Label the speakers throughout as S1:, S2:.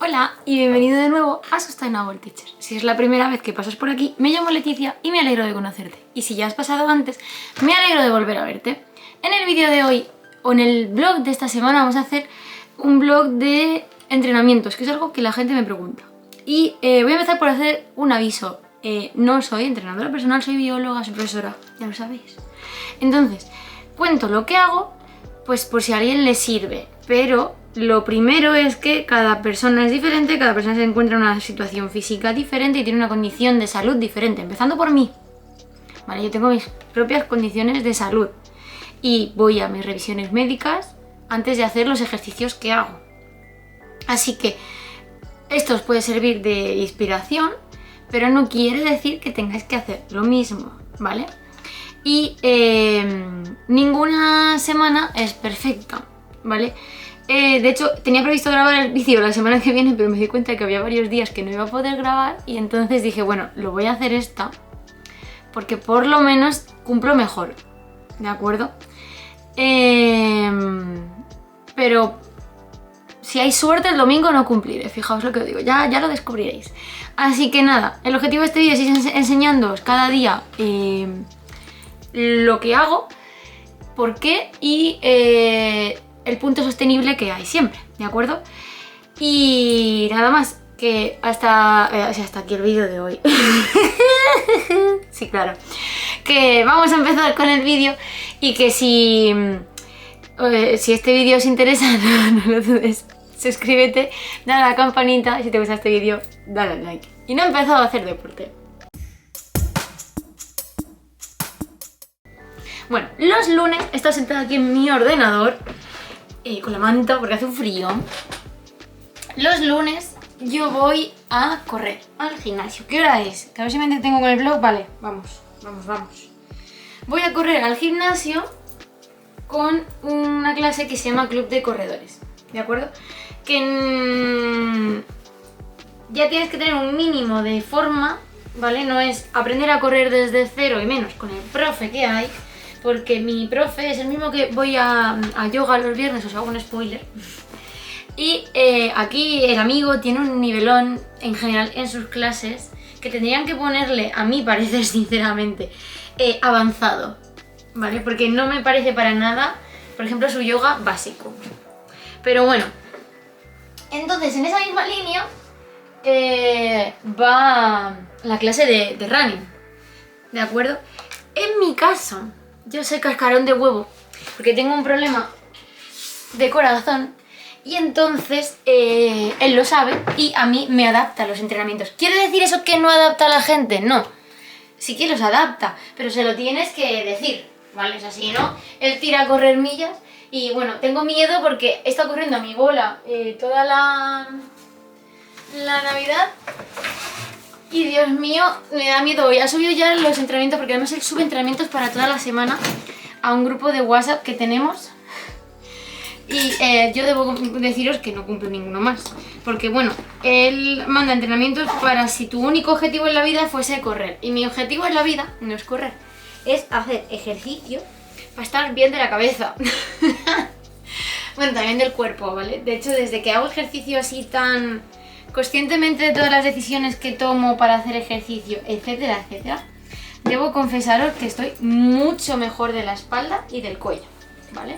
S1: Hola y bienvenido de nuevo a Sustainable Teacher. Si es la primera vez que pasas por aquí, me llamo Leticia y me alegro de conocerte. Y si ya has pasado antes, me alegro de volver a verte. En el vídeo de hoy, o en el blog de esta semana, vamos a hacer un blog de entrenamientos, que es algo que la gente me pregunta. Y voy a empezar por hacer un aviso. No soy entrenadora personal, soy bióloga, soy profesora, ya lo sabéis. Entonces, cuento lo que hago, pues por si a alguien le sirve, pero lo primero es que cada persona es diferente, cada persona se encuentra en una situación física diferente y tiene una condición de salud diferente, empezando por mí. Vale, yo tengo mis propias condiciones de salud y voy a mis revisiones médicas antes de hacer los ejercicios que hago. Así que esto os puede servir de inspiración, pero no quiere decir que tengáis que hacer lo mismo, ¿vale? Y ninguna semana es perfecta, ¿vale? De hecho, tenía previsto grabar el vídeo la semana que viene, pero me di cuenta que había varios días que no iba a poder grabar y entonces dije, bueno, lo voy a hacer esta porque por lo menos cumplo mejor, ¿de acuerdo? Pero si hay suerte el domingo no cumpliré, fijaos lo que os digo, ya lo descubriréis. Así que nada, el objetivo de este vídeo es ir enseñándoos cada día lo que hago, por qué y el punto sostenible que hay siempre, ¿de acuerdo? Y nada más, que hasta aquí el vídeo de hoy. Sí, claro. Que vamos a empezar con el vídeo y que si este vídeo os interesa, no lo dudes, suscríbete, dale a la campanita y si te gusta este vídeo, dale al like. Y no he empezado a hacer deporte. Bueno, los lunes he estado sentada aquí en mi ordenador con la manta porque hace un frío. Los lunes yo voy a correr al gimnasio. ¿Qué hora es? Que a ver si me entretengo con el vlog. Vale, vamos. Voy a correr al gimnasio con una clase que se llama Club de Corredores, ¿de acuerdo? Que ya tienes que tener un mínimo de forma, ¿vale? No es aprender a correr desde cero y menos con el profe que hay, porque mi profe es el mismo que voy a yoga los viernes, os hago un spoiler. Y aquí el amigo tiene un nivelón en general en sus clases que tendrían que ponerle, a mi parecer sinceramente, avanzado, ¿vale? Porque no me parece para nada, por ejemplo, su yoga básico. Pero bueno, entonces en esa misma línea va la clase de running, ¿de acuerdo? En mi caso, yo soy cascarón de huevo porque tengo un problema de corazón y entonces él lo sabe y a mí me adapta a los entrenamientos. ¿Quiere decir eso que no adapta a la gente? No, sí que los adapta, pero se lo tienes que decir, ¿vale? O sea, si no, él tira a correr millas y bueno, tengo miedo porque he estado corriendo a mi bola toda la Navidad. Y Dios mío, me da miedo. Ha subido ya los entrenamientos, porque además él sube entrenamientos para toda la semana a un grupo de WhatsApp que tenemos. Y yo debo deciros que no cumplo ninguno más. Porque bueno, él manda entrenamientos para si tu único objetivo en la vida fuese correr. Y mi objetivo en la vida no es correr, es hacer ejercicio para estar bien de la cabeza. Bueno, también del cuerpo, ¿vale? De hecho, desde que hago ejercicio así tan conscientemente de todas las decisiones que tomo para hacer ejercicio, etcétera, etcétera, debo confesaros que estoy mucho mejor de la espalda y del cuello, ¿vale?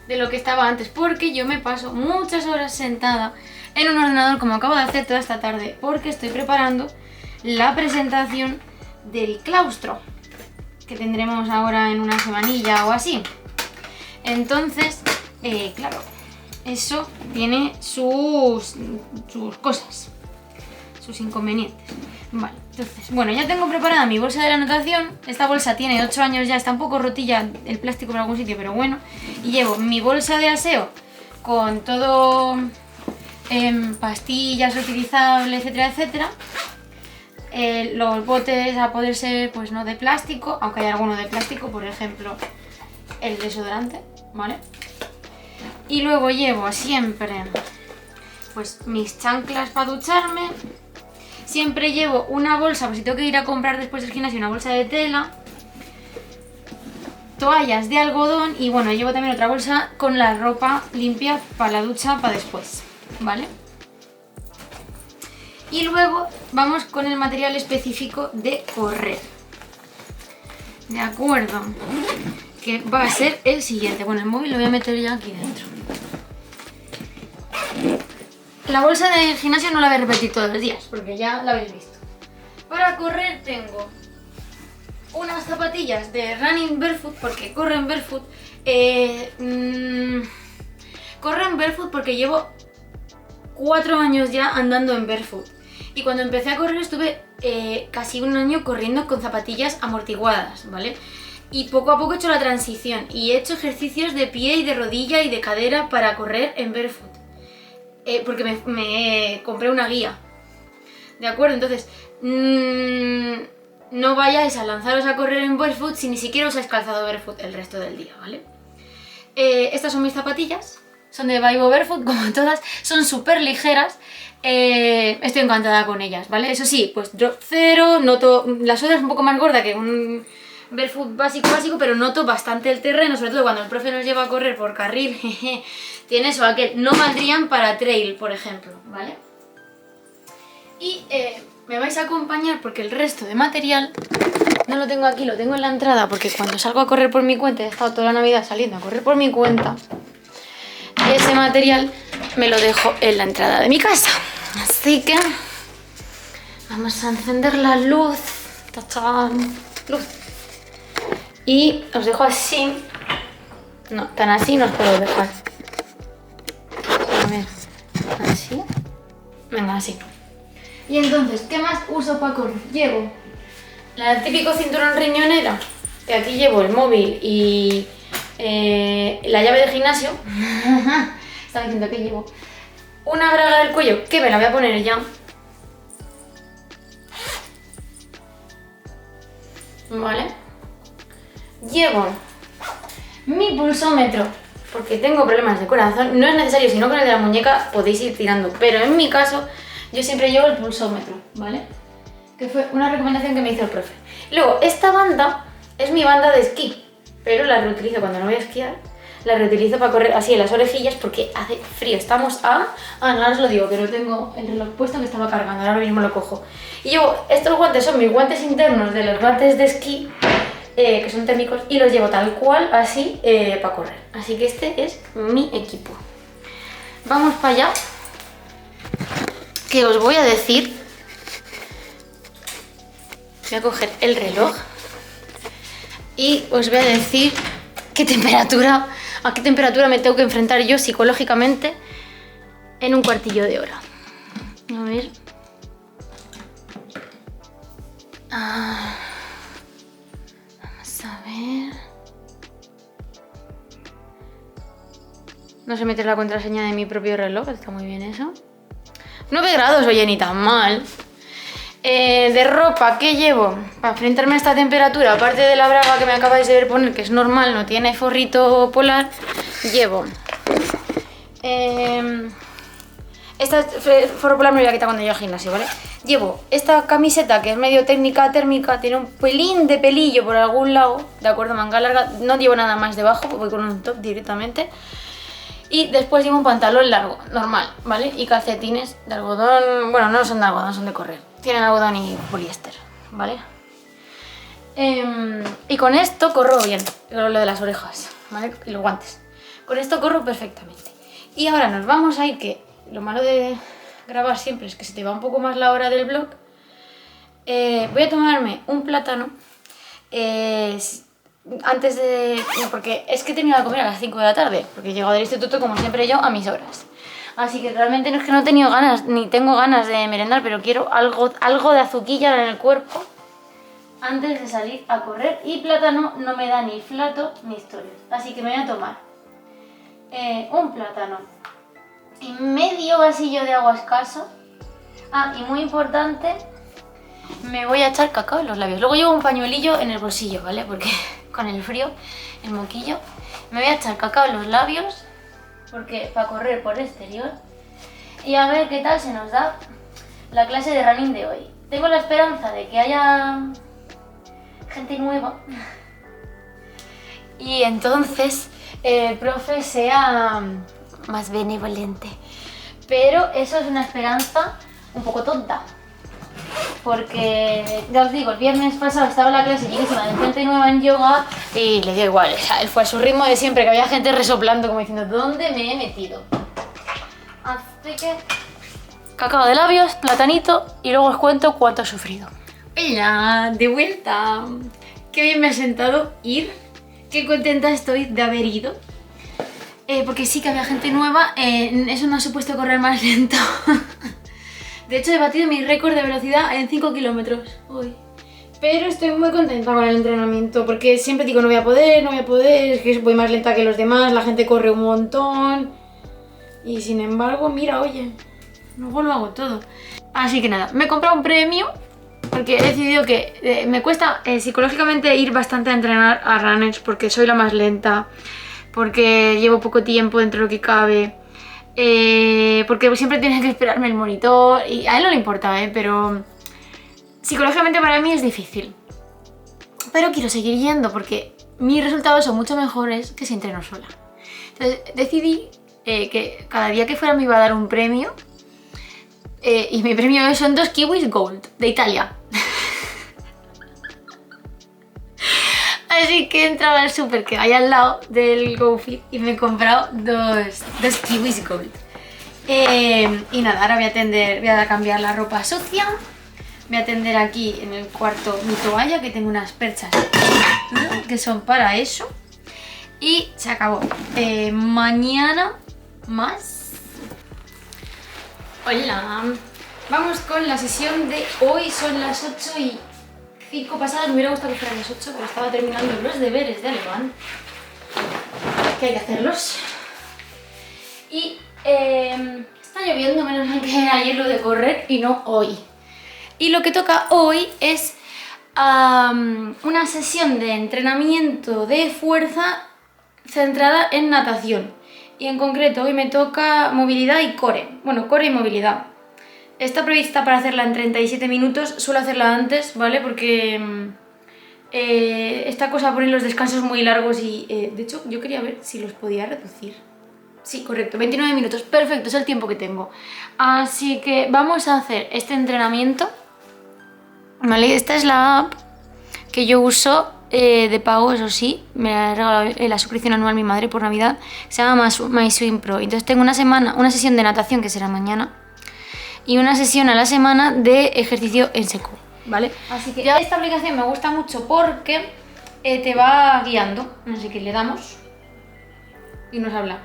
S1: De lo que estaba antes, porque yo me paso muchas horas sentada en un ordenador como acabo de hacer toda esta tarde, porque estoy preparando la presentación del claustro, que tendremos ahora en una semanilla o así. Entonces, claro, eso tiene sus cosas, sus inconvenientes. Vale, entonces, bueno, ya tengo preparada mi bolsa de la natación. Esta bolsa tiene 8 años ya, está un poco rotilla el plástico por algún sitio, pero bueno. Y llevo mi bolsa de aseo con todo, pastillas reutilizables, etcétera, etcétera. Los botes a poder ser, pues no de plástico, aunque hay alguno de plástico, por ejemplo, el desodorante, ¿vale? Y luego llevo siempre pues mis chanclas para ducharme. Siempre llevo una bolsa, pues si tengo que ir a comprar después del gimnasio, una bolsa de tela. Toallas de algodón y bueno, llevo también otra bolsa con la ropa limpia para la ducha para después. ¿vale? Y luego vamos con el material específico de correr. ¿De acuerdo? Que va a ser el siguiente. Bueno, el móvil lo voy a meter ya aquí dentro. La bolsa de gimnasio no la voy a repetir todos los días, porque ya la habéis visto. Para correr tengo unas zapatillas de running barefoot, porque corro en barefoot. Corro en barefoot porque llevo 4 años ya andando en barefoot. Y cuando empecé a correr estuve casi un año corriendo con zapatillas amortiguadas, ¿vale? Y poco a poco he hecho la transición y he hecho ejercicios de pie y de rodilla y de cadera para correr en barefoot. Porque me compré una guía, ¿de acuerdo? Entonces, no vayáis a lanzaros a correr en barefoot si ni siquiera usáis calzado barefoot el resto del día, ¿vale? Estas son mis zapatillas, son de Baibo Barefoot, como todas, son súper ligeras. Estoy encantada con ellas, ¿vale? Eso sí, pues drop cero, noto... La suela es un poco más gorda que un barefoot básico, pero noto bastante el terreno, sobre todo cuando el profe nos lleva a correr por carril, tiene eso, que no valdrían para trail, por ejemplo, ¿vale? Y me vais a acompañar porque el resto de material no lo tengo aquí, lo tengo en la entrada, porque cuando salgo a correr por mi cuenta, he estado toda la Navidad saliendo a correr por mi cuenta, y ese material me lo dejo en la entrada de mi casa. Así que vamos a encender la luz. ¡Tachán! Luz. Y os dejo así. No, tan así no os puedo dejar. A ver, así. Venga, así. Y entonces, ¿qué más uso para correr? Llevo el típico cinturón riñonera, que aquí llevo el móvil y la llave del gimnasio. Estaba diciendo que llevo una braga del cuello, que me la voy a poner ya. Vale. Llevo mi pulsómetro, porque tengo problemas de corazón. No es necesario, si no con el de la muñeca podéis ir tirando, pero en mi caso yo siempre llevo el pulsómetro, ¿vale? Que fue una recomendación que me hizo el profe. Luego, esta banda es mi banda de esquí, pero la reutilizo cuando no voy a esquiar. La reutilizo para correr así en las orejillas porque hace frío. Estamos a... no os lo digo, que no tengo el reloj puesto, que estaba cargando, ahora mismo lo cojo. Y llevo, estos guantes son mis guantes internos de los guantes de esquí, que son térmicos, y los llevo tal cual, así, para correr. Así que este es mi equipo. Vamos para allá, que os voy a decir... Voy a coger el reloj y os voy a decir a qué temperatura me tengo que enfrentar yo psicológicamente en un cuartillo de hora. A ver. Vamos a ver. No sé meter la contraseña de mi propio reloj, está muy bien eso. 9 grados, oye, ni tan mal. De ropa, ¿qué llevo? Para enfrentarme a esta temperatura, aparte de la braga que me acabáis de ver poner, que es normal, no tiene forrito polar, llevo... esta forro polar me voy a quitar cuando llegue al gimnasio, ¿vale? Llevo esta camiseta que es medio técnica térmica, tiene un pelín de pelillo por algún lado, ¿de acuerdo? Manga larga, no llevo nada más debajo, voy con un top directamente. Y después llevo un pantalón largo, normal, ¿vale? Y calcetines de algodón, bueno, no son de algodón, son de correr. Tienen algodón y poliéster, ¿vale? Y con esto corro bien, lo de las orejas, ¿vale? Y los guantes. Con esto corro perfectamente. Y ahora nos vamos a ir, que lo malo de grabar siempre es que se te va un poco más la hora del vlog. Voy a tomarme un plátano. Antes de... No, porque es que he terminado de comer a las 5 de la tarde, porque he llegado del instituto, como siempre yo, a mis horas. Así que realmente no es que no he tenido ganas, ni tengo ganas de merendar, pero quiero algo de azuquilla en el cuerpo antes de salir a correr. Y plátano no me da ni flato ni historias. Así que me voy a tomar un plátano y medio vasillo de agua escaso. Y muy importante, me voy a echar cacao en los labios. Luego llevo un pañuelillo en el bolsillo, ¿vale? Porque con el frío, el moquillo. Me voy a echar cacao en los labios, porque para correr por exterior. Y a ver qué tal se nos da la clase de running de hoy. Tengo la esperanza de que haya gente nueva y entonces el profe sea más benevolente. Pero eso es una esperanza un poco tonta. Porque, ya os digo, el viernes pasado estaba en la clase llenísima de gente nueva en yoga y le dio igual, o sea, él fue a su ritmo de siempre, que había gente resoplando como diciendo, ¿dónde me he metido? Así que, cacao de labios, platanito y luego os cuento cuánto he sufrido. ¡Hola! De vuelta. Qué bien me ha sentado ir, qué contenta estoy de haber ido. Porque sí que había gente nueva, eso me ha supuesto correr más lento. De hecho, he batido mi récord de velocidad en 5 kilómetros hoy. Pero estoy muy contenta con el entrenamiento, porque siempre digo, no voy a poder, es que voy más lenta que los demás, la gente corre un montón. Y sin embargo, mira, oye, luego lo hago todo. Así que nada, me he comprado un premio, porque he decidido que me cuesta psicológicamente ir bastante a entrenar a runners, porque soy la más lenta, porque llevo poco tiempo dentro de lo que cabe. Porque siempre tienes que esperarme el monitor y a él no le importa, pero psicológicamente para mí es difícil. Pero quiero seguir yendo porque mis resultados son mucho mejores que si entreno sola. Entonces decidí que cada día que fuera me iba a dar un premio y mi premio son 2 kiwis gold de Italia. Así que he entrado al súper que hay al lado del GoFit y me he comprado dos kiwis gold. Y nada, ahora voy a cambiar la ropa sucia. Voy a tender aquí en el cuarto mi toalla, que tengo unas perchas que son para eso. Y se acabó. Mañana más. Hola. Vamos con la sesión de hoy. Son las 8:05 pasadas. Me hubiera gustado que fueran las 8, pero estaba terminando los deberes de alemán, que hay que hacerlos. Y está lloviendo, menos mal que ayer lo de correr y no hoy. Y lo que toca hoy es una sesión de entrenamiento de fuerza centrada en natación. Y en concreto hoy me toca movilidad y core. Bueno, core y movilidad. Está prevista para hacerla en 37 minutos, suelo hacerla antes, ¿vale? Porque esta cosa pone los descansos muy largos y de hecho yo quería ver si los podía reducir. Sí, correcto, 29 minutos, perfecto, es el tiempo que tengo. Así que vamos a hacer este entrenamiento, ¿vale? Esta es la app que yo uso de pago, eso sí, me ha regalado la suscripción anual mi madre por Navidad, se llama MySwim Pro. Entonces tengo una sesión de natación que será mañana y una sesión a la semana de ejercicio en seco, ¿vale? Así que ya esta aplicación me gusta mucho porque te va guiando, así que le damos y nos habla.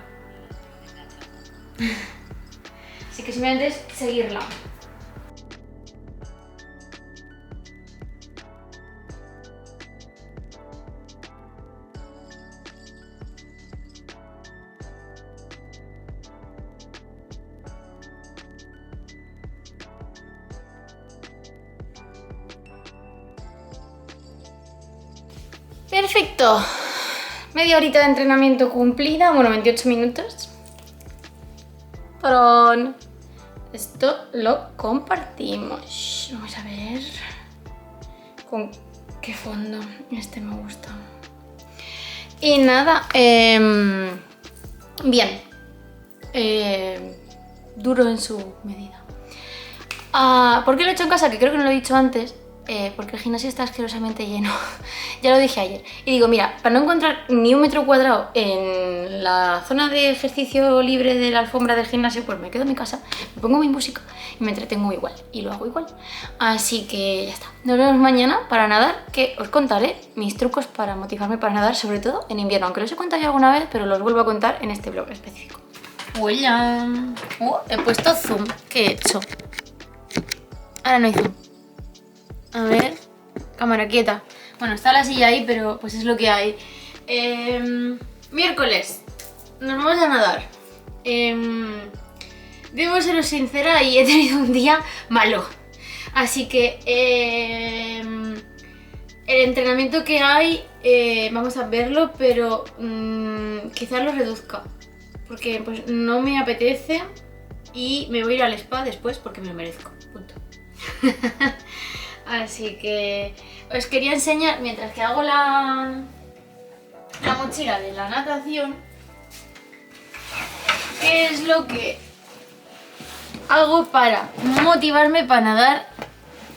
S1: Así que simplemente es seguirla. Perfecto. Media horita de entrenamiento cumplida, bueno, 28 minutos. Pero esto lo compartimos. Vamos a ver con qué fondo. Este me gusta. Y nada, bien. Duro en su medida. ¿Por qué lo he hecho en casa? Que creo que no lo he dicho antes. Porque el gimnasio está asquerosamente lleno. Ya lo dije ayer. Y digo, mira, para no encontrar ni 1 metro cuadrado en la zona de ejercicio libre de la alfombra del gimnasio, pues me quedo en mi casa, me pongo mi música y me entretengo igual. Y lo hago igual. Así que ya está. Nos vemos mañana para nadar, que os contaré mis trucos para motivarme para nadar, sobre todo en invierno. Aunque los he contado ya alguna vez, pero los vuelvo a contar en este blog específico. ¡Hola! He puesto zoom. ¿Qué he hecho? Ahora no hay zoom. A ver, cámara quieta. Bueno, está la silla ahí, pero pues es lo que hay. Miércoles, nos vamos a nadar. Debo seros sincera y he tenido un día malo. Así que el entrenamiento que hay, vamos a verlo, pero quizás lo reduzca. Porque pues no me apetece y me voy a ir al spa después porque me lo merezco. Punto. Así que os quería enseñar, mientras que hago la mochila de la natación, qué es lo que hago para motivarme para nadar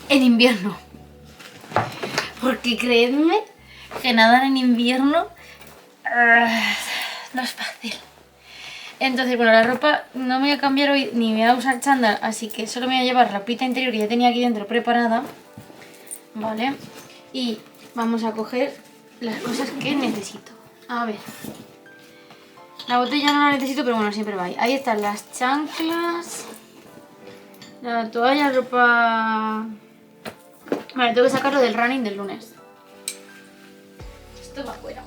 S1: en invierno. Porque creedme que nadar en invierno no es fácil. Entonces, bueno, la ropa no me voy a cambiar hoy ni me voy a usar chándal, así que solo me voy a llevar la ropita interior que ya tenía aquí dentro preparada. Vale. Y vamos a coger las cosas que necesito. A ver. La botella no la necesito, pero bueno, siempre va ahí. Ahí están las chanclas. La toalla, ropa... Vale, tengo que sacarlo del running del lunes. Esto va afuera.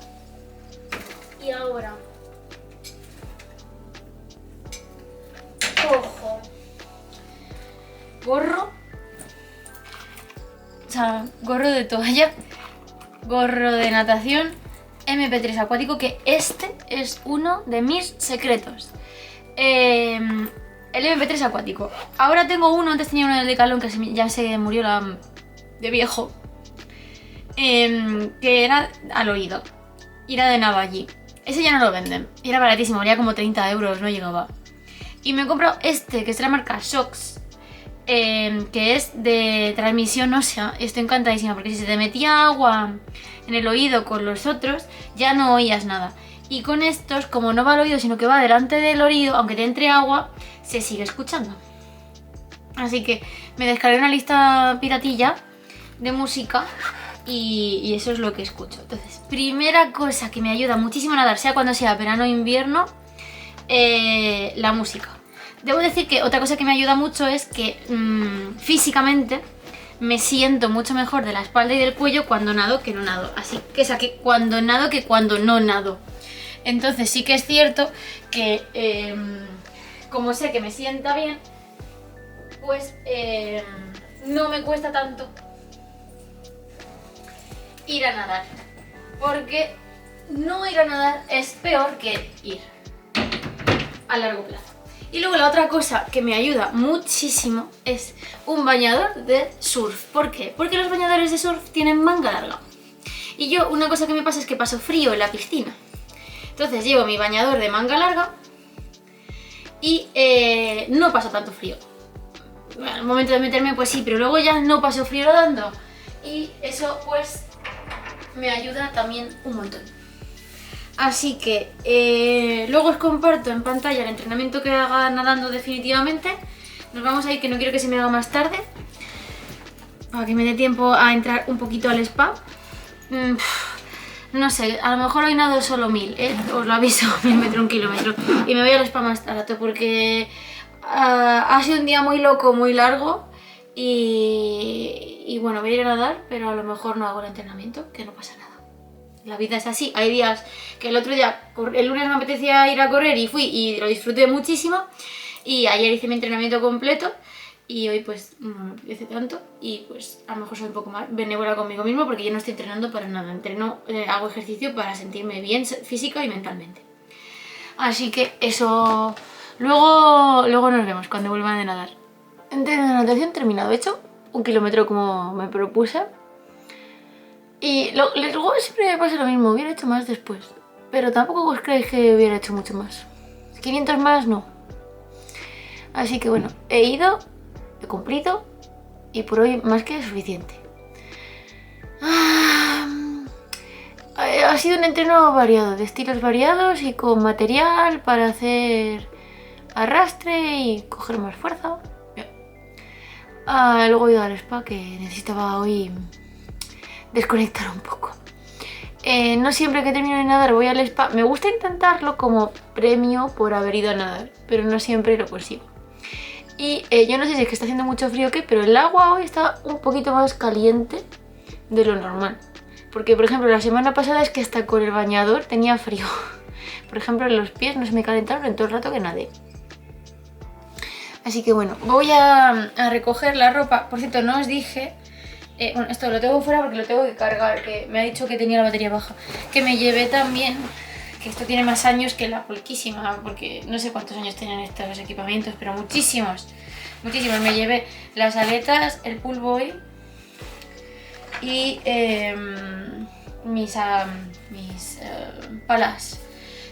S1: Y ahora... cojo gorro. O sea, gorro de toalla. Gorro de natación. MP3 acuático, que este es uno de mis secretos. El MP3 acuático. Ahora tengo uno, antes tenía uno del Decathlon que ya se murió de viejo. Que era al oído. Y era de Navaji. Ese ya no lo venden. Y era baratísimo, valía como 30 euros, no llegaba. Y me he comprado este, que es de la marca Shox. Que es de transmisión ósea. Estoy encantadísima porque si se te metía agua en el oído con los otros, ya no oías nada. Y con estos, como no va al oído, sino que va delante del oído, aunque te entre agua, se sigue escuchando. Así que me descargué una lista piratilla de música y eso es lo que escucho. Entonces, primera cosa que me ayuda muchísimo a nadar, sea cuando sea verano o invierno, la música. Debo decir que otra cosa que me ayuda mucho es que físicamente me siento mucho mejor de la espalda y del cuello cuando nado que no nado. Así que, o sea, que cuando nado que cuando no nado. Entonces sí que es cierto que como sé que me sienta bien, pues no me cuesta tanto ir a nadar. Porque no ir a nadar es peor que ir a largo plazo. Y luego la otra cosa que me ayuda muchísimo es un bañador de surf. ¿Por qué? Porque los bañadores de surf tienen manga larga. Y yo, una cosa que me pasa es que paso frío en la piscina. Entonces llevo mi bañador de manga larga y no paso tanto frío. Bueno, al momento de meterme pues sí, pero luego ya no paso frío nadando. Y eso pues me ayuda también un montón. Así que luego os comparto en pantalla el entrenamiento que haga nadando definitivamente. Nos vamos a ir, que no quiero que se me haga más tarde, para que me dé tiempo a entrar un poquito al spa. No sé, a lo mejor hoy nado solo 1000, os lo aviso, 1000 metros, 1 kilómetro. Y me voy al spa más tarde porque ha sido un día muy loco, muy largo. Y bueno, voy a ir a nadar, pero a lo mejor no hago el entrenamiento, que no pasa nada. La vida es así. Hay días que el otro día, el lunes me apetecía ir a correr y fui y lo disfruté muchísimo. Y ayer hice mi entrenamiento completo y hoy pues no me apetece tanto. Y pues a lo mejor soy un poco más benévola conmigo mismo porque yo no estoy entrenando para nada. Hago ejercicio para sentirme bien física y mentalmente. Así que eso... Luego nos vemos cuando vuelvan a nadar. Entreno de natación terminado. He hecho 1 kilómetro como me propuse. Y luego siempre me pasa lo mismo, hubiera hecho más después. Pero tampoco os creéis que hubiera hecho mucho más. 500 más no. Así que bueno, he ido, he cumplido y por hoy más que suficiente. Ha sido un entreno variado, de estilos variados y con material para hacer arrastre y coger más fuerza. Luego he ido al spa, que necesitaba hoy desconectar un poco. No siempre que termino de nadar voy al spa. Me gusta intentarlo como premio por haber ido a nadar, pero no siempre lo consigo. Y yo no sé si es que está haciendo mucho frío o qué, pero el agua hoy está un poquito más caliente de lo normal. Porque, por ejemplo, la semana pasada es que hasta con el bañador tenía frío. Por ejemplo, en los pies no se me calentaron en todo el rato que nadé. Así que bueno, voy a recoger la ropa. Por cierto, no os dije... bueno, esto lo tengo fuera porque lo tengo que cargar, que me ha dicho que tenía la batería baja. Que me llevé también, que esto tiene más años que la polquísima, porque no sé cuántos años tienen estos equipamientos, pero muchísimos, muchísimos. Me llevé las aletas, el pull buoy y mis palas,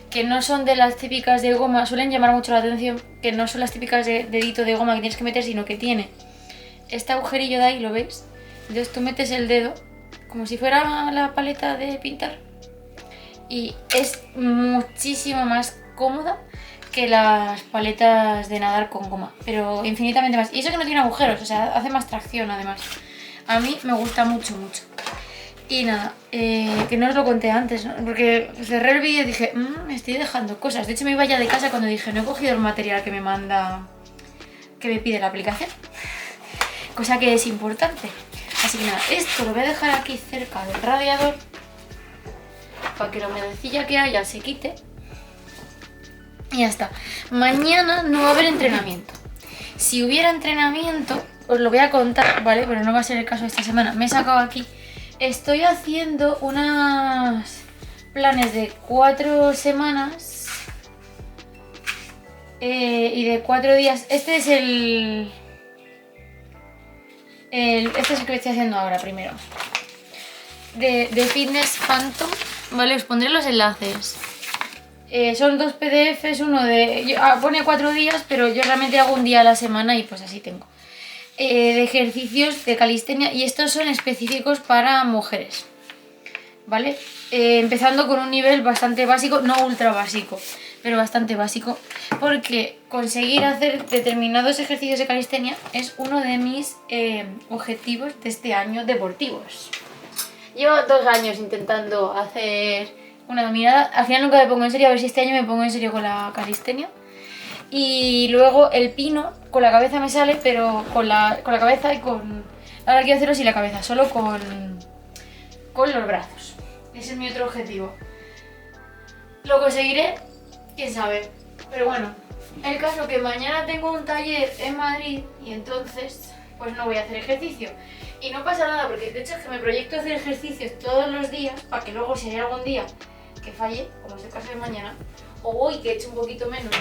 S1: que no son de las típicas de goma, suelen llamar mucho la atención, que no son las típicas de dedito de goma que tienes que meter, sino que tiene este agujerillo de ahí, ¿lo veis? Entonces tú metes el dedo como si fuera la paleta de pintar y es muchísimo más cómoda que las paletas de nadar con goma, pero infinitamente más. Y eso que no tiene agujeros, o sea, hace más tracción además. A mí me gusta mucho, mucho. Y nada, que no os lo conté antes, ¿no? Porque cerré el vídeo y dije, me estoy dejando cosas. De hecho me iba ya de casa cuando dije, no he cogido el material que me manda, que me pide la aplicación. Cosa que es importante. Así que nada, esto lo voy a dejar aquí cerca del radiador para que la humedecilla que haya se quite. Y ya está. Mañana no va a haber entrenamiento. Si hubiera entrenamiento, os lo voy a contar, ¿vale? Pero no va a ser el caso esta semana. Me he sacado aquí. Estoy haciendo unos planes de 4 semanas y de 4 días. Este es el que estoy haciendo ahora primero. De Fitness Phantom, ¿vale? Os pondré los enlaces. Son 2 PDFs, uno de... pone 4 días, pero yo realmente hago un día a la semana y pues así tengo. De ejercicios de calistenia y estos son específicos para mujeres, ¿vale? Empezando con un nivel bastante básico, no ultra básico, pero bastante básico, porque conseguir hacer determinados ejercicios de calistenia es uno de mis objetivos de este año deportivos. Llevo 2 años intentando hacer una dominada, al final nunca me pongo en serio, a ver si este año me pongo en serio con la calistenia. Y luego el pino, con la cabeza me sale, pero con la cabeza y con... Ahora quiero hacerlo sin la cabeza, solo con los brazos. Ese es mi otro objetivo. ¿Lo conseguiré? ¿Quién sabe? Pero bueno, el caso que mañana tengo un taller en Madrid y entonces pues no voy a hacer ejercicio. Y no pasa nada, porque de hecho es que me proyecto hacer ejercicios todos los días para que luego si hay algún día que falle, como es el caso de mañana, o hoy que he hecho un poquito menos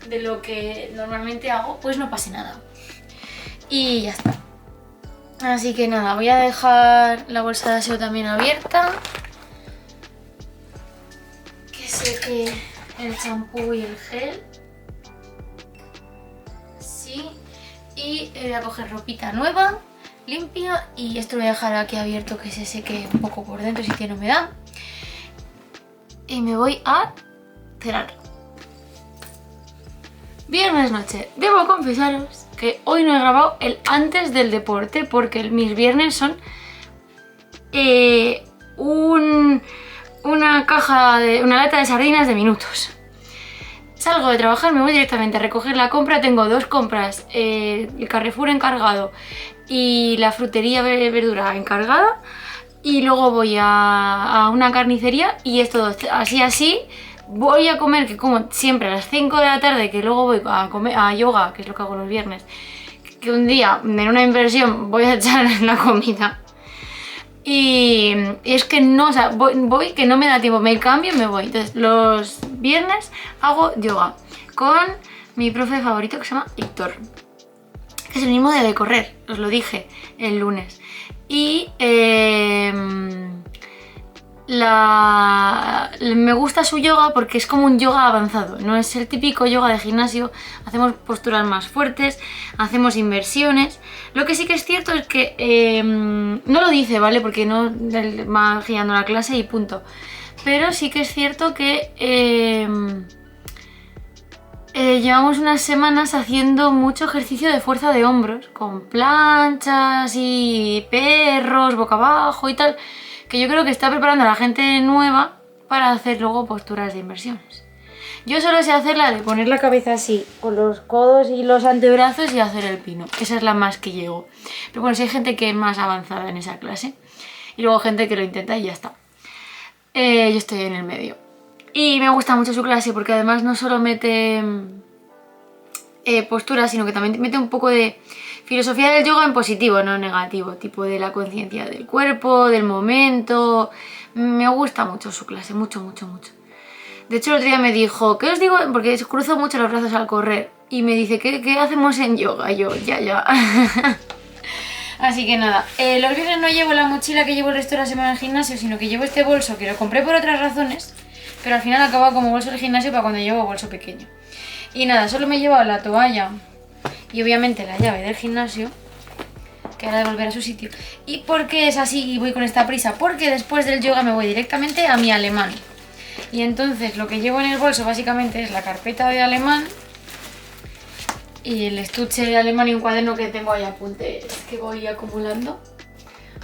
S1: de lo que normalmente hago, pues no pase nada. Y ya está. Así que nada, voy a dejar la bolsa de aseo también abierta. Que seque el champú y el gel. Sí. Y voy a coger ropita nueva, limpia. Y esto lo voy a dejar aquí abierto que se seque un poco por dentro si tiene humedad. Y me voy a cenar. Viernes noche. Debo confesaros que hoy no he grabado el antes del deporte porque mis viernes son una lata de sardinas de minutos. Salgo de trabajar, me voy directamente a recoger la compra. Tengo 2 compras, el Carrefour encargado y la frutería verdura encargada. Y luego voy a una carnicería y es todo así. Voy a comer, que como siempre a las 5 de la tarde, que luego voy a comer a yoga, que es lo que hago los viernes, que un día en una inversión voy a echar en la comida. Y es que no, o sea, voy que no me da tiempo, me cambio y me voy. Entonces los viernes hago yoga con mi profe favorito que se llama Héctor, que es el mismo de correr, os lo dije el lunes. Y me gusta su yoga porque es como un yoga avanzado, no es el típico yoga de gimnasio. Hacemos posturas más fuertes, hacemos inversiones. Lo que sí que es cierto es que no lo dice, ¿vale? Porque no va guiando la clase y punto. Pero sí que es cierto que llevamos unas semanas haciendo mucho ejercicio de fuerza de hombros, con planchas y perros boca abajo y tal, que yo creo que está preparando a la gente nueva para hacer luego posturas de inversiones. Yo solo sé hacer la de poner la cabeza así, con los codos y los antebrazos y hacer el pino. Esa es la más que llego. Pero bueno, si hay gente que es más avanzada en esa clase. Y luego gente que lo intenta y ya está. Yo estoy en el medio. Y me gusta mucho su clase porque además no solo mete posturas, sino que también mete un poco de filosofía del yoga en positivo, no en negativo, tipo de la conciencia del cuerpo, del momento. Me gusta mucho su clase, mucho, mucho, mucho. De hecho el otro día me dijo, ¿qué os digo? Porque cruzo mucho los brazos al correr y me dice, ¿qué hacemos en yoga? Y yo, ya. Así que nada, los viernes no llevo la mochila que llevo el resto de la semana al gimnasio, sino que llevo este bolso que lo compré por otras razones, pero al final acaba como bolso de gimnasio para cuando llevo bolso pequeño. Y nada, solo me he llevado la toalla y obviamente la llave del gimnasio, que ahora de volver a su sitio. ¿Y por qué es así y voy con esta prisa? Porque después del yoga me voy directamente a mi alemán. Y entonces lo que llevo en el bolso básicamente es la carpeta de alemán y el estuche de alemán y un cuaderno que tengo ahí apuntes que voy acumulando.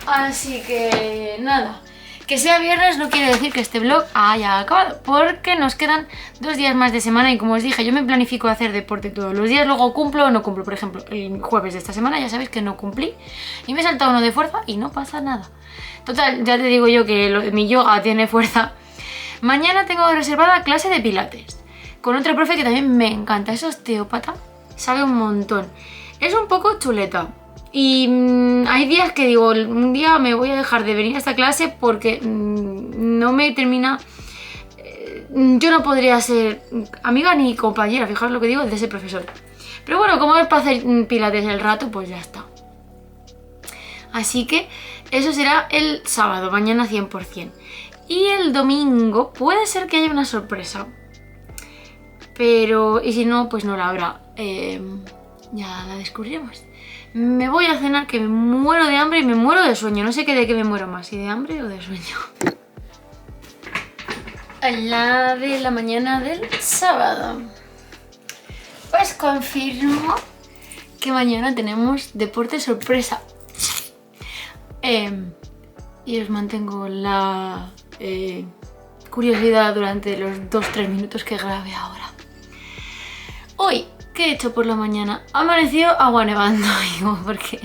S1: Así que nada, que sea viernes no quiere decir que este vlog haya acabado, porque nos quedan 2 días más de semana y como os dije, yo me planifico hacer deporte todos los días, luego cumplo o no cumplo. Por ejemplo, el jueves de esta semana ya sabéis que no cumplí y me he saltado uno de fuerza y no pasa nada. Total, ya te digo yo que mi yoga tiene fuerza. Mañana tengo reservada clase de pilates con otra profe que también me encanta, es osteópata, sabe un montón, es un poco chuleta. Y hay días que digo, un día me voy a dejar de venir a esta clase porque no me termina... yo no podría ser amiga ni compañera, fijaos lo que digo, de ese profesor. Pero bueno, como es para hacer pilates el rato, pues ya está. Así que eso será el sábado, mañana 100%. Y el domingo puede ser que haya una sorpresa. Pero, y si no, pues no la habrá. Ya la descubriremos. Me voy a cenar que me muero de hambre y me muero de sueño. No sé de qué me muero más, si de hambre o de sueño. A la de la mañana del sábado. Pues confirmo que mañana tenemos deporte sorpresa. Y os mantengo la curiosidad durante los 2-3 minutos que grabe ahora. Hoy, ¿qué he hecho por la mañana? Ha amanecido agua nevando, digo, porque...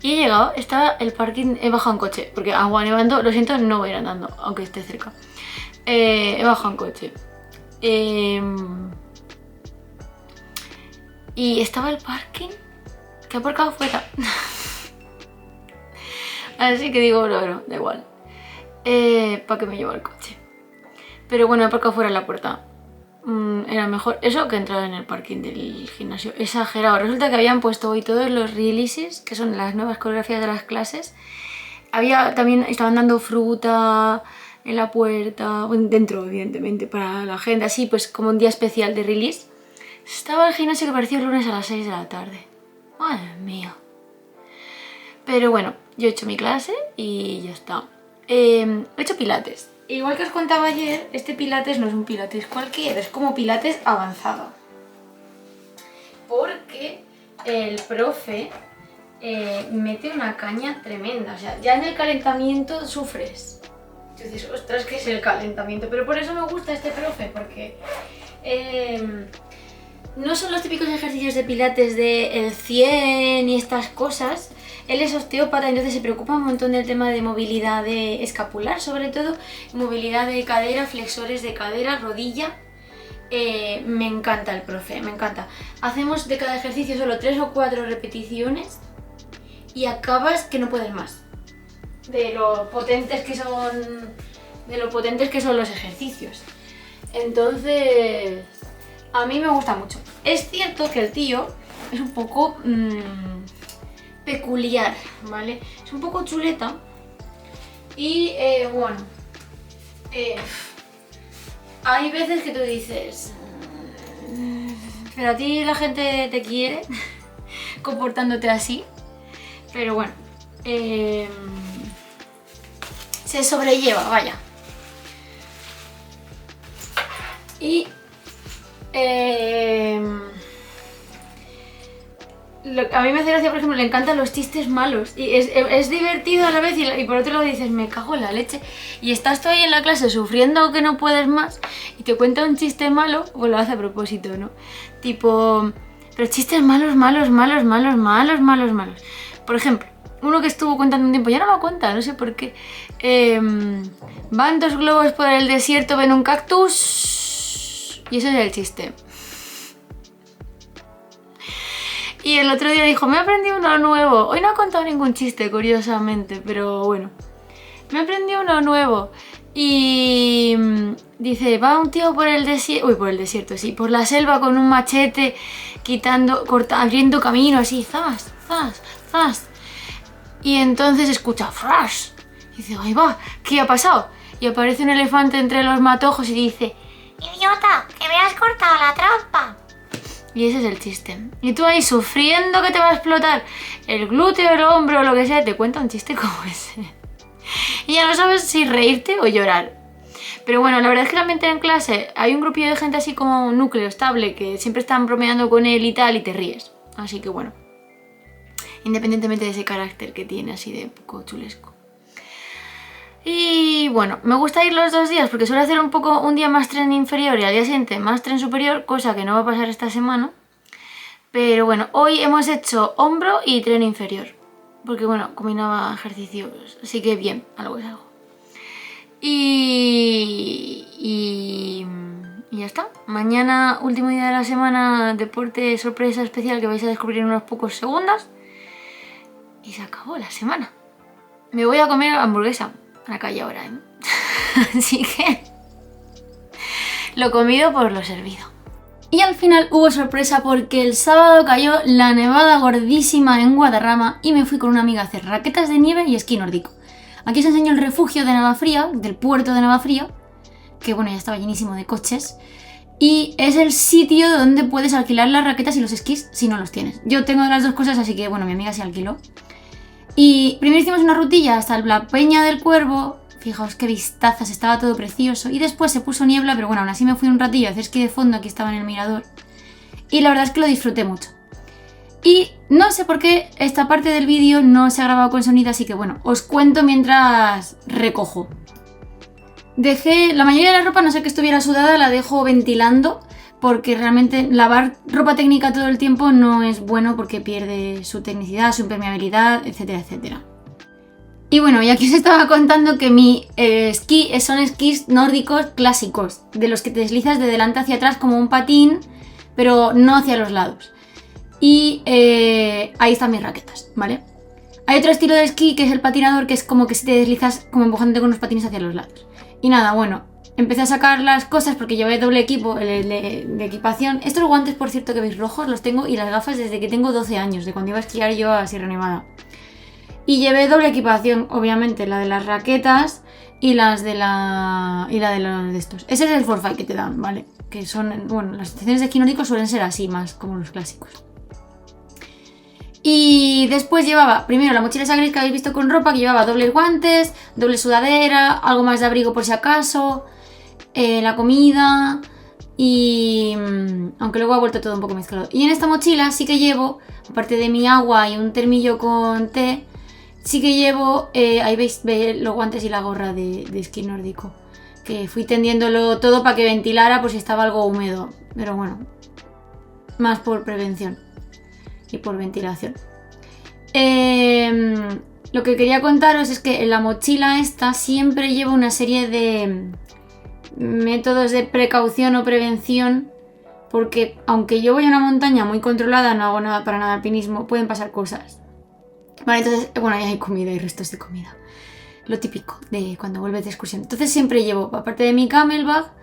S1: Y he llegado, estaba el parking, he bajado en coche, porque agua nevando, lo siento, no voy a ir andando, aunque esté cerca. He bajado en coche. Y estaba el parking que ha aparcado fuera. Así que digo, no, da igual. ¿Para qué me llevo el coche? Pero bueno, he aparcado fuera en la puerta. Era mejor eso que entrar en el parking del gimnasio. Exagerado. Resulta que habían puesto hoy todos los releases, que son las nuevas coreografías de las clases. También estaban dando fruta en la puerta, dentro evidentemente, para la gente, así pues como un día especial de release. Estaba el gimnasio que parecía el lunes a las 6 de la tarde. Madre mía. Pero bueno, yo he hecho mi clase y ya está. He hecho pilates. Igual que os contaba ayer, este pilates no es un pilates cualquiera, es como pilates avanzado. Porque el profe mete una caña tremenda, o sea, ya en el calentamiento sufres. Dices, ostras, ¿qué es el calentamiento? Pero por eso me gusta este profe, porque no son los típicos ejercicios de pilates de el 100 y estas cosas. Él es osteópata, entonces se preocupa un montón del tema de movilidad de escapular, sobre todo, movilidad de cadera, flexores de cadera, rodilla. Me encanta el profe, me encanta. Hacemos de cada ejercicio solo 3 o 4 repeticiones y acabas que no puedes más. De lo potentes que son los ejercicios. Entonces, a mí me gusta mucho. Es cierto que el tío es un poco peculiar, ¿vale? Es un poco chuleta y bueno, hay veces que tú dices, pero a ti la gente te quiere comportándote así, pero bueno, se sobrelleva, vaya. Y a mí me hace gracia, por ejemplo, le encantan los chistes malos y es divertido a la vez y por otro lado dices, me cago en la leche, y estás tú ahí en la clase sufriendo que no puedes más y te cuenta un chiste malo, o lo hace a propósito, ¿no? Tipo, pero chistes malos. Por ejemplo, uno que estuvo contando un tiempo, ya no lo cuenta, no sé por qué. Van 2 globos por el desierto, ven un cactus y ese es el chiste. Y el otro día dijo, me he aprendido uno nuevo. Hoy no ha contado ningún chiste, curiosamente, pero bueno. Me he aprendido uno nuevo. Y dice, va un tío por el desierto, por el desierto, sí, por la selva con un machete, abriendo camino así, zas. Y entonces escucha, flash. Y dice, ahí va, ¿qué ha pasado? y aparece un elefante entre los matojos y dice:
S2: ¡Idiota! ¡Que me has cortado la trampa!
S1: Y ese es el chiste. Y tú ahí sufriendo que te va a explotar el glúteo, el hombro o lo que sea, te cuenta un chiste como ese. Y ya no sabes si reírte o llorar. Pero bueno, la verdad es que también en clase hay un grupillo de gente así como un núcleo estable que siempre están bromeando con él y tal y te ríes. Así que bueno, independientemente de ese carácter que tiene así de poco chulesco. Y bueno, me gusta ir los 2 días porque suelo hacer un día más tren inferior y al día siguiente más tren superior, cosa que no va a pasar esta semana. Pero bueno, hoy hemos hecho hombro y tren inferior, porque bueno, combinaba ejercicios, así que bien, algo es algo. Y ya está. Mañana, último día de la semana, deporte sorpresa especial que vais a descubrir en unos pocos segundos. Y se acabó la semana. Me voy a comer hamburguesa a la calle ahora, ¿eh? Así que lo comido por lo servido. Y al final hubo sorpresa porque el sábado cayó la nevada gordísima en Guadarrama y me fui con una amiga a hacer raquetas de nieve y esquí nórdico. Aquí os enseño el refugio de Navafría, del puerto de Navafría, que bueno, ya estaba llenísimo de coches. Y es el sitio donde puedes alquilar las raquetas y los esquís si no los tienes. Yo tengo las dos cosas, así que bueno, mi amiga se alquiló. Y primero hicimos una rutilla hasta la Peña del Cuervo. Fijaos qué vistazas, estaba todo precioso. Y después se puso niebla, pero bueno, aún así me fui un ratillo a hacer esquí de fondo, aquí estaba en el mirador. Y la verdad es que lo disfruté mucho. Y no sé por qué esta parte del vídeo no se ha grabado con sonido, así que bueno, os cuento mientras recojo. Dejé la mayoría de la ropa, no sé que estuviera sudada, la dejo ventilando, porque realmente lavar ropa técnica todo el tiempo no es bueno porque pierde su tecnicidad, su impermeabilidad, etcétera, etcétera. Y bueno, y aquí os estaba contando que mi esquí son esquís nórdicos clásicos, de los que te deslizas de delante hacia atrás como un patín, pero no hacia los lados. Y ahí están mis raquetas, ¿vale? Hay otro estilo de esquí que es el patinador, que es como que si te deslizas como empujándote con los patines hacia los lados. Y nada, bueno, empecé a sacar las cosas porque llevé doble equipo de equipación. Estos guantes, por cierto, que veis rojos, los tengo, y las gafas desde que tengo 12 años, de cuando iba a esquiar yo a Sierra Nevada. Y llevé doble equipación, obviamente, la de las raquetas y la de los de estos. Ese es el forfait que te dan, ¿vale? Que son, bueno, las estaciones de esquí nórdico suelen ser así, más como los clásicos. Y después llevaba, primero la mochila esa gris que habéis visto con ropa, que llevaba dobles guantes, doble sudadera, algo más de abrigo por si acaso, la comida y... aunque luego ha vuelto todo un poco mezclado. Y en esta mochila sí que llevo, aparte de mi agua y un termillo con té, sí que llevo, ahí veis los guantes y la gorra de esquí nórdico, que fui tendiéndolo todo para que ventilara por si estaba algo húmedo, pero bueno, más por prevención y por ventilación. Lo que quería contaros es que en la mochila esta siempre llevo una serie de métodos de precaución o prevención, porque aunque yo voy a una montaña muy controlada, no hago nada para nada alpinismo, pueden pasar cosas. Vale, entonces, bueno, ahí hay comida y restos de comida. Lo típico de cuando vuelves de excursión. Entonces siempre llevo, aparte de mi camelbag,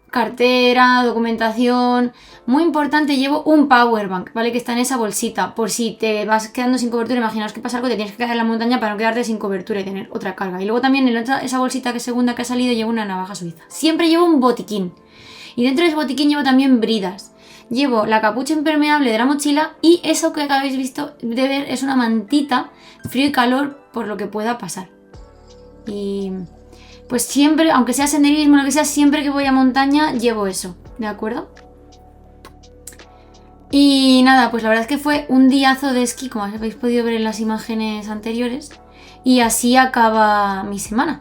S1: cartera, documentación. Muy importante, llevo un powerbank, ¿vale? Que está en esa bolsita. Por si te vas quedando sin cobertura, imaginaos que pasa algo, te tienes que quedar en la montaña para no quedarte sin cobertura y tener otra carga. Y luego también en esa bolsita que segunda que ha salido llevo una navaja suiza. Siempre llevo un botiquín. Y dentro de ese botiquín llevo también bridas. Llevo la capucha impermeable de la mochila y eso que habéis visto de ver es una mantita, frío y calor por lo que pueda pasar. Y pues siempre, aunque sea senderismo o lo que sea, siempre que voy a montaña llevo eso, ¿de acuerdo? Y nada, pues la verdad es que fue un diazo de esquí, como habéis podido ver en las imágenes anteriores. Y así acaba mi semana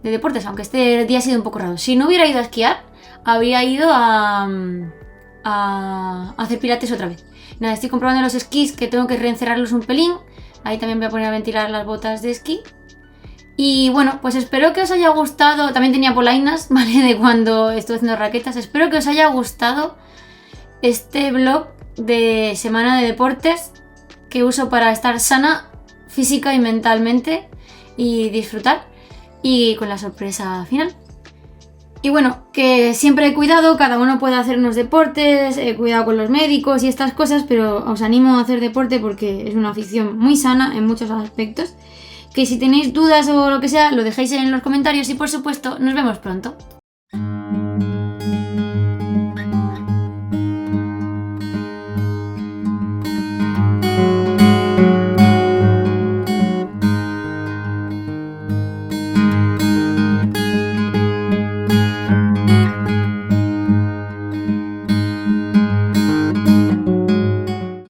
S1: de deportes, aunque este día ha sido un poco raro. Si no hubiera ido a esquiar, habría ido a hacer pilates otra vez. Nada, estoy comprobando los esquís que tengo que reencerrarlos un pelín. Ahí también voy a poner a ventilar las botas de esquí. Y bueno, pues espero que os haya gustado. También tenía polainas, ¿vale? De cuando estuve haciendo raquetas. Espero que os haya gustado este vlog de semana de deportes que uso para estar sana física y mentalmente y disfrutar. Y con la sorpresa final. Y bueno, que siempre cuidado, cada uno puede hacer unos deportes, cuidado con los médicos y estas cosas, pero os animo a hacer deporte porque es una afición muy sana en muchos aspectos. Que si tenéis dudas o lo que sea, lo dejáis en los comentarios y por supuesto, nos vemos pronto.